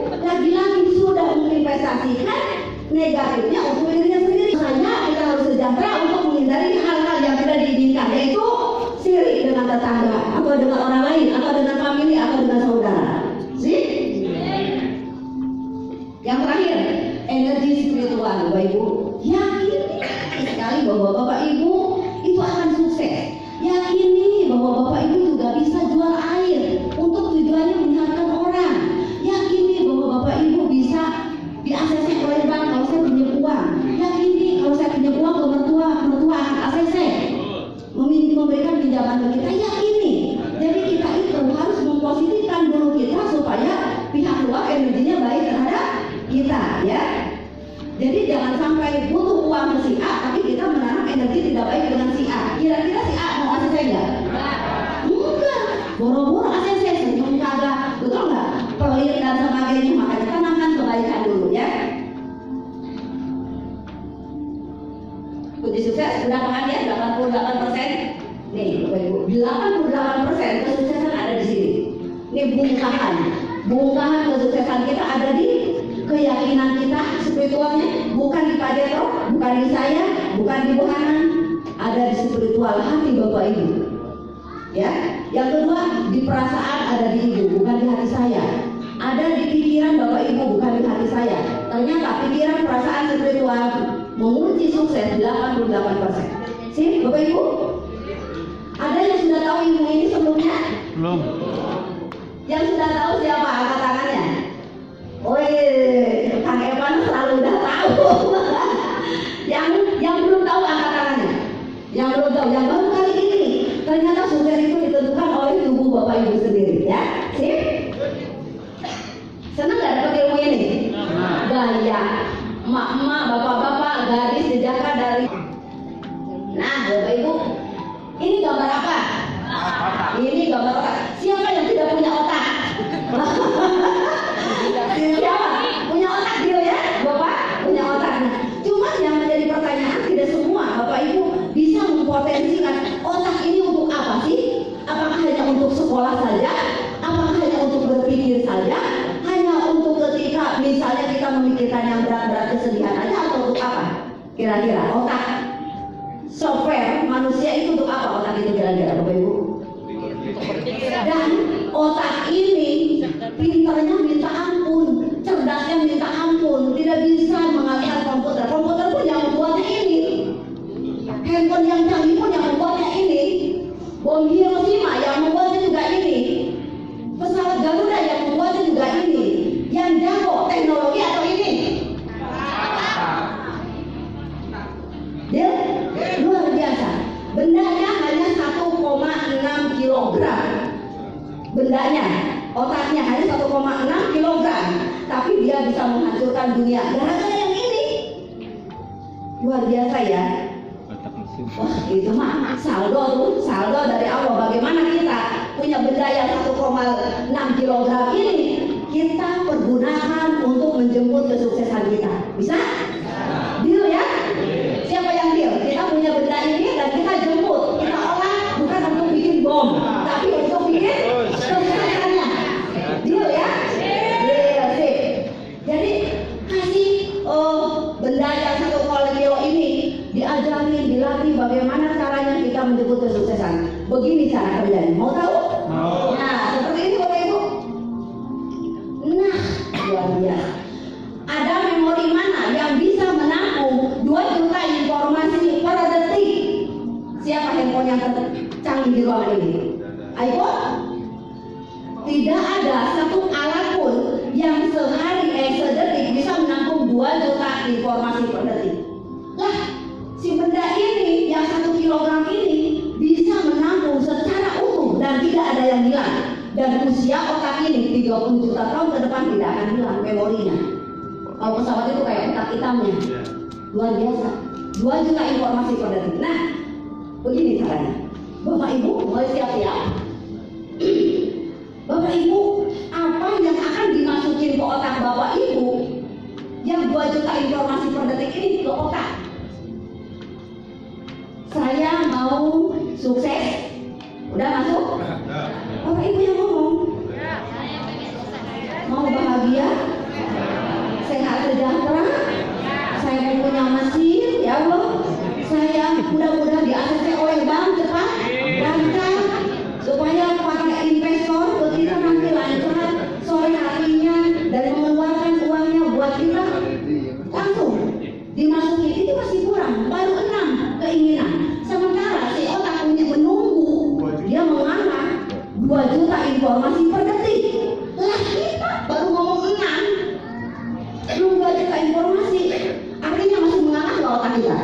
lagi-lagi sudah menginvestasikan negatifnya untuk dirinya sendiri. Hanya kita harus sejahtera untuk menghindari hal-hal yang tidak diinginkan, yaitu sirik dengan tetangga, atau dengan orang lain, atau dengan famili, atau dengan saudara. Sih? Yang terakhir, energi spiritual, Bapak Ibu. Yakini sekali bahwa Bapak Ibu itu akan sukses. Yakini bahwa Bapak Ibu juga bisa jual air untuk tujuannya menyenangkan orang. Yakini bahwa Bapak Ibu bisa di-ACC oleh bank kalau saya pinjam uang. Yakini kalau saya pinjam uang ke mertua akan ACC memberikan pinjaman ke kita. Yakini. Jadi kita itu harus mempositifkan dulu kita supaya pihak luar energinya baik terhadap kita, ya. Jadi jangan sampai butuh uang ke si A, tapi kita menanam energi tidak baik dengan si A. Kira-kira si A mau ACC enggak? Enggak. Boro-boro ACC, senyum kagak, betul nggak? Pelit dan sebagainya. Makanya tanamkan kebaikan dulu, ya. Kunci sukses berapaan ya? 88%. Nih, Bapak Ibu, 88% kesuksesan ada di sini. Ini bungkahan kesuksesan kita ada di keyakinan kita spiritualnya, bukan di Pak Jetro, bukan di saya, bukan di Bu Hana, ada di spiritual hati Bapak Ibu. Ya, yang kedua di perasaan ada di Ibu, bukan di hati saya. Ada di pikiran Bapak Ibu, bukan di hati saya. Ternyata pikiran, perasaan, spiritual mengunci sukses 88%. Sih, Bapak Ibu? Ada yang sudah tahu ilmu ini sebelumnya? Belum. Yang sudah tahu siapa? Angkat tangannya. Woi, Kang Evan selalu udah tahu. yang belum tahu angkat tangannya. Yang belum tahu, yang baru kali ini. Ternyata sukses itu ditentukan oleh tubuh Bapak Ibu sendiri, ya. Sip? Senang nggak dapat ilmu ini? Gaya, emak-emak, bapak-bapak, garis jejaka dari. Nah, Bapak Ibu, ini gambar apa? Ini gambar otak. Siapa yang tidak punya otak? Siapa? Punya otak dia, ya, Bapak? Punya otak. Cuma yang menjadi pertanyaan, tidak semua Bapak Ibu bisa mempotensikan otak ini untuk apa sih? Apakah hanya untuk sekolah saja? Apakah hanya untuk berpikir saja? Hanya untuk ketika misalnya kita memikirkan yang berat-berat kesedihan aja, atau untuk apa? Kira-kira otak software manusia itu untuk apa otak itu kira-kira, Bapak Ibu? Dan otak ini pintarnya minta ampun, cerdasnya minta ampun, tidak bisa mengalahkan komputer. Komputer pun yang membuatnya ini, handphone yang canggih pun yang membuatnya ini, bom Hiroshima yang membuatnya juga ini, pesawat Garuda yang membuatnya juga ini. Yang jago teknologi atau ini? Dia luar biasa. Bendanya hanya 1,6 kilogram. Bendanya, otaknya hanya 1,6 kilogram, tapi dia bisa menghancurkan dunia. Gara-gara yang ini. Luar biasa, ya. Wah, itu mah saldo dari Allah. Bagaimana kita punya benda yang 1,6 kilogram ini kita pergunakan untuk menjemput kesuksesan kita. Bisa? Deal, ya? Siapa yang deal? Kita punya benda ini dan kita jemput. Kita olah bukan untuk bikin bom, tapi untuk bikin kesuksesannya. Deal, ya? Deal, sip. Jadi kasih benda yang 1 kilo ini, diajarin, dilatih bagaimana caranya kita menjemput kesuksesan. Begini cara kerjanya. Mau tahu? Mau. Nah, seperti ini Bapak Ibu. Nah, luar biasa. Ada memori mana yang bisa menampung 2 juta informasi per detik? Siapa handphone yang tercanggih di ruangan ini? iPhone? Tidak ada satu alat pun yang sedetik bisa menampung 2 juta informasi per detik. Lah, si benda ini yang 1 kilogram ini bisa menampung secara utuh dan tidak ada yang hilang. Dan usia otak ini 30 juta tahun ke depan tidak akan hilang memorinya. Kalau pesawat itu kayak otak hitamnya. Luar biasa. 2 juta informasi per detik. Nah, begini caranya. Bapak Ibu mulai siap-siap. Bapak Ibu, apa yang akan dimasukin ke otak Bapak Ibu yang 2 juta informasi per detik ini ke otak? Saya mau sukses. Udah masuk? Bapak Ibu yang ngomong. Mau bahagia. bahagia, sehat sejahtera. Saya mau punya mesin, ya Allah. Saya mudah-mudahan di ACC oleh bank cepat lancar, supaya para investor kita nanti lancar sore harinya dan mengeluarkan uangnya buat kita langsung dimasukin. Itu masih kurang, baru 6 keinginan. Sementara si otak punya menunggu, dia mengarah 2 juta informasi per detik. Lah kita baru ngomong 6, belum 2 juta informasi. Artinya masih mengarah ke otak kita.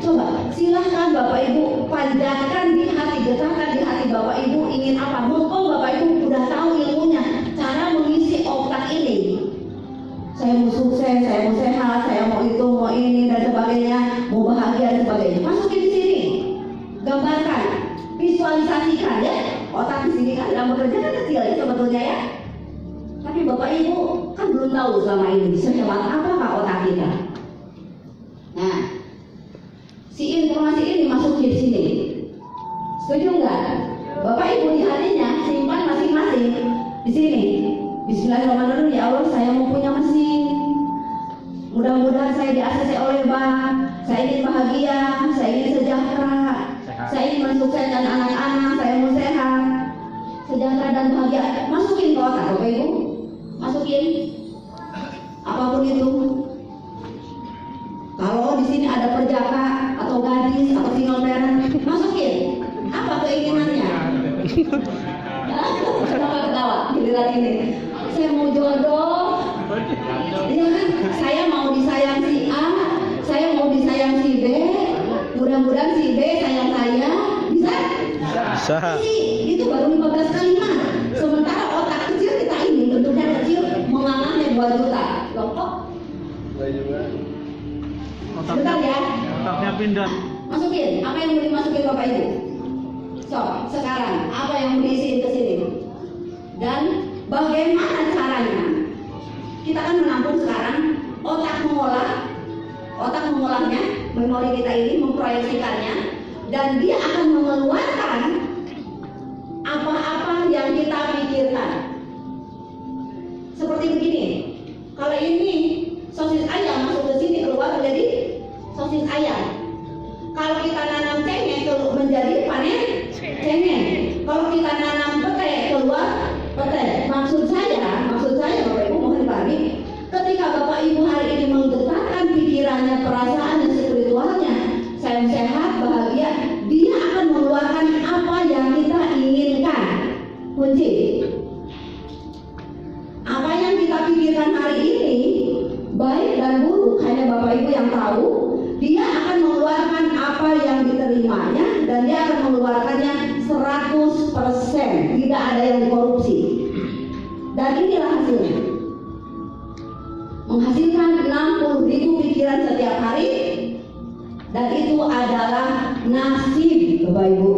Coba silahkan Bapak Ibu panjatkan di hati, getarkan di hati Bapak Ibu ingin apa. Mumpung Bapak Ibu udah tahu ilmunya, cara mengisi otak ini. Saya mau sukses, saya mau sehat, saya mau itu, mau ini dan sebagainya, mau bahagia dan sebagainya. Masukin di sini, gambarkan, visualisasikan ya. Otak di sini kan dalam bekerja kan kecil ya sebetulnya ya. Tapi Bapak Ibu kan belum tahu selama ini sehebat apakah otak kita. Nah, si informasi ini masukin di sini. Setuju nggak? Bapak Ibu di hatinya simpan masing-masing di sini. Bismillahirrahmanirrahim. Ya Allah, saya mau punya mesin. Mudah-mudahan saya di ACC oleh bank. Saya ingin bahagia, saya ingin sejahtera, saya ingin mensukseskan anak-anak, saya mau sehat, sejahtera dan bahagia. Masukin ke otak Bapak Ibu. Masukin. Apapun itu. Kalau di sini ada perjaka atau gadis atau single parent, masukin. Apa keinginannya? Kenapa ketawa? Giliran ini. Saya mau jodoh. Iya kan? Saya mau disayang si A, saya mau disayang si B. Mudah-mudahan si B sayang saya. Bisa? Bisa. Itu baru 15 kalimat. Sementara otak kecil kita ini bentuknya kecil, mengangannya 2 juta. Loh kok? Bentar ya. Otaknya pindah. Masukin. Apa yang mau dimasukin Bapak Ibu? So, sekarang apa yang mau diisiin ke sini? Dan bagaimana caranya? Kita kan menampung sekarang otak mengolahnya, memori kita ini memproyeksikannya, dan dia akan mengeluarkan apa-apa yang kita pikirkan. Seperti begini. Kalau ini sosis ayam masuk ke sini keluar menjadi sosis ayam. Kalau kita nanam cengkeh menjadi panen cengkeh. Kalau kita nanam pete keluar pete. Maksud saya Bapak Ibu mohon dipahami, ketika Bapak Ibu hari ini menggetarkan pikirannya, perasaan dan spiritualnya, saya sehat, bahagia, dia akan mengeluarkan apa yang kita inginkan. Kunci. Apa yang kita pikirkan hari ini, baik dan buruk, hanya Bapak Ibu yang tahu. Dia akan mengeluarkan apa yang diterimanya, dan dia akan mengeluarkannya 100%, tidak ada yang dikorupsi. Dan inilah hasilnya. Menghasilkan 60.000 pikiran setiap hari, dan itu adalah nasib Bapak Ibu.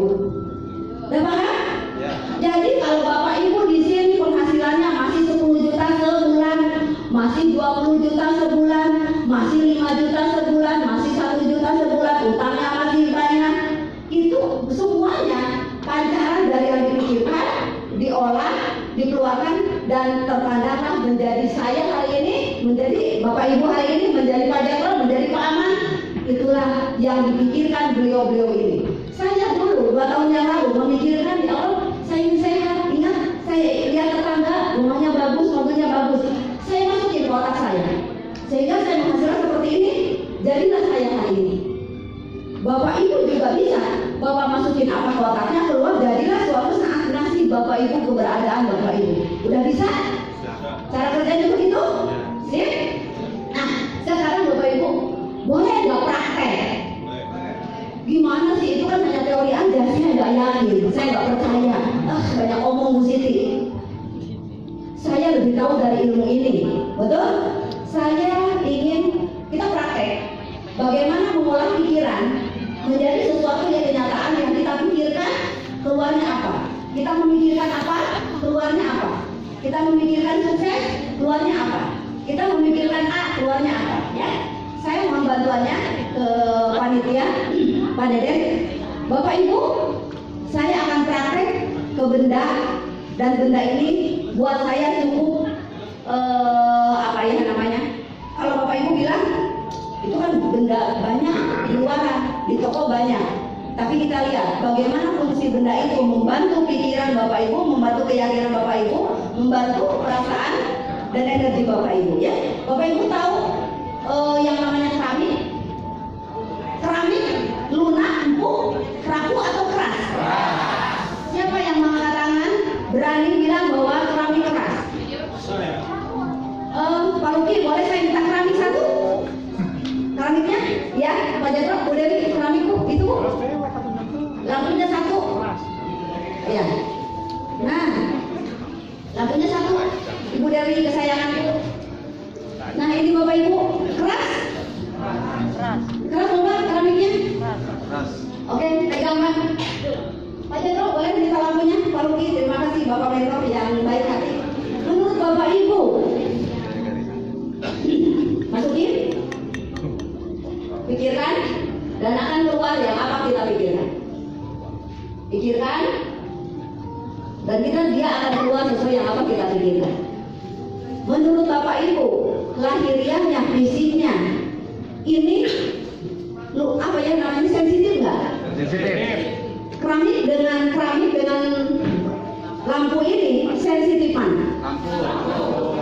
Udah paham? Ya. Jadi kalau Bapak Ibu di sini penghasilannya masih 10 juta sebulan, masih 20 juta sebulan, masih 5 juta sebulan, masih 1 juta sebulan, utangnya masih banyak, itu semuanya pancaran dari yang dipikirkan, diolah, dikeluarkan, dan terpandanglah menjadi saya hari ini, menjadi Bapak Ibu hari ini, menjadi Pak Jatro, menjadi Pak Aman. Itulah yang dipikirkan beliau-beliau ini. Saya dulu 2 tahun yang lalu memikirkan, ya Allah, saya ingin sehat. Ingat, saya lihat tetangga, rumahnya bagus, mobilnya bagus. Saya masukin ke otak saya, sehingga saya menghasilkan seperti ini. Jadilah saya hari ini. Bapak Ibu juga bisa. Bapak masukin apa ke otaknya, keluar, jadilah suatu saat nasib Bapak Ibu, keberadaan Bapak Ibu. Udah bisa? Cara kerjanya begitu? Sip? Nah, sekarang Bapak Ibu boleh nggak praktek? Gimana sih, itu kan hanya teori aja, saya nggak yakin, saya nggak percaya. Banyak omong Bu Siti. Saya lebih tahu dari ilmu ini, betul? Saya ingin kita praktek. Bagaimana mengolah pikiran menjadi sesuatu yang kenyataan yang kita pikirkan, keluarnya apa? Kita memikirkan apa, keluarnya apa? Kita memikirkan sukses, keluarnya apa? Kita memikirkan A, keluarnya apa? Ya, saya mohon bantuannya ke panitia, Pak Deden. Bapak Ibu, saya akan praktek ke benda, dan benda ini buat saya cukup benda banyak di luaran, di toko banyak. Tapi kita lihat bagaimana fungsi benda itu membantu pikiran Bapak Ibu, membantu keyakinan Bapak Ibu, membantu perasaan dan energi Bapak Ibu ya. Bapak Ibu tahu yang namanya keramik? Keramik lunak, empuk, rapuh atau keras? Siapa yang mengangkat tangan berani bilang bahwa keramik keras? Pak Luki, boleh saya minta keramik satu? Keramiknya? Ya, Pak Jadro, Bu Dewi, keramik Bu, itu Bu. Lampunya satu. Ya. Nah, lampunya satu. Ibu Dewi kesayanganku. Nah, ini Bapak Ibu, keras? Keras. Keras Bapak keramiknya? Keras. Oke, pegang Pak. Pak Jadro, boleh minta lampunya? Pak Luki, terima kasih Bapak Mentor yang baik hati. Menurut Bapak Ibu, masukin, pikirkan, dan akan keluar yang apa kita pikirkan. Pikirkan, dan dia akan keluar sesuai yang apa kita pikirkan. Menurut Bapak Ibu, lahiriahnya, fisiknya, ini apa ya namanya, sensitif nggak? Sensitif. Keramik dengan lampu ini sensitif mana? Lampu.